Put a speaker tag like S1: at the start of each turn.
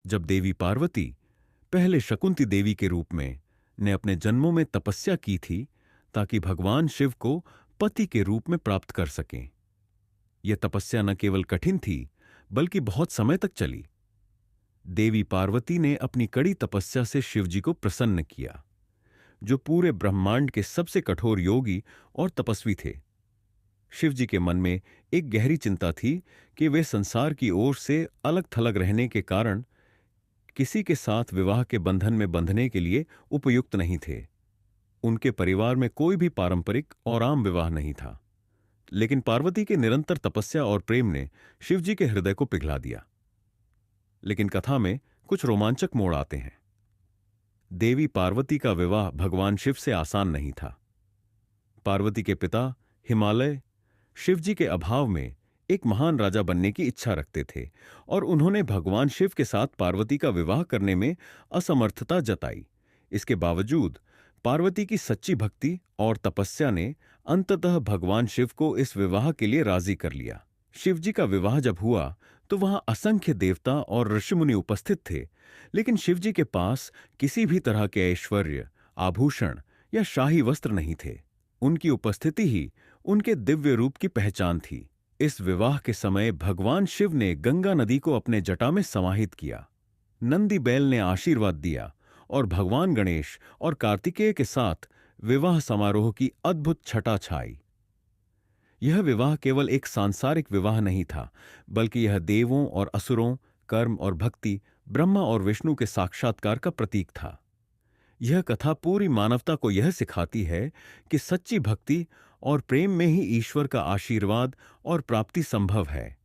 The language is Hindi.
S1: जब देवी पार्वती पहले शकुंती देवी के रूप में ने अपने जन्मों में तपस्या की थी ताकि भगवान शिव को पति के रूप में प्राप्त कर सकें। यह तपस्या न केवल कठिन थी बल्कि बहुत समय तक चली। देवी पार्वती ने अपनी कड़ी तपस्या से शिवजी को प्रसन्न किया, जो पूरे ब्रह्मांड के सबसे कठोर योगी और तपस्वी थे। शिवजी के मन में एक गहरी चिंता थी कि वे संसार की ओर से अलग थलग रहने के कारण किसी के साथ विवाह के बंधन में बंधने के लिए उपयुक्त नहीं थे। उनके परिवार में कोई भी पारंपरिक और आम विवाह नहीं था, लेकिन पार्वती के निरंतर तपस्या और प्रेम ने शिवजी के हृदय को पिघला दिया। लेकिन कथा में कुछ रोमांचक मोड़ आते हैं। देवी पार्वती का विवाह भगवान शिव से आसान नहीं था। पार्वती के पिता हिमालय शिवजी के अभाव में एक महान राजा बनने की इच्छा रखते थे और उन्होंने भगवान शिव के साथ पार्वती का विवाह करने में असमर्थता जताई। इसके बावजूद पार्वती की सच्ची भक्ति और तपस्या ने अंततः भगवान शिव को इस विवाह के लिए राजी कर लिया। शिवजी का विवाह जब हुआ तो वहां असंख्य देवता और ऋषिमुनि उपस्थित थे, लेकिन शिवजी के पास किसी भी तरह के ऐश्वर्य, आभूषण या शाही वस्त्र नहीं थे। उनकी उपस्थिति ही उनके दिव्य रूप की पहचान थी। इस विवाह के समय भगवान शिव ने गंगा नदी को अपने जटा में समाहित किया। नंदी बैल ने आशीर्वाद दिया और भगवान गणेश और कार्तिकेय के साथ विवाह समारोह की अद्भुत छटा छाई। यह विवाह केवल एक सांसारिक विवाह नहीं था, बल्कि यह देवों और असुरों, कर्म और भक्ति, ब्रह्मा और विष्णु के साक्षात्कार का प्रतीक था। यह कथा पूरी मानवता को यह सिखाती है कि सच्ची भक्ति और प्रेम में ही ईश्वर का आशीर्वाद और प्राप्ति संभव है।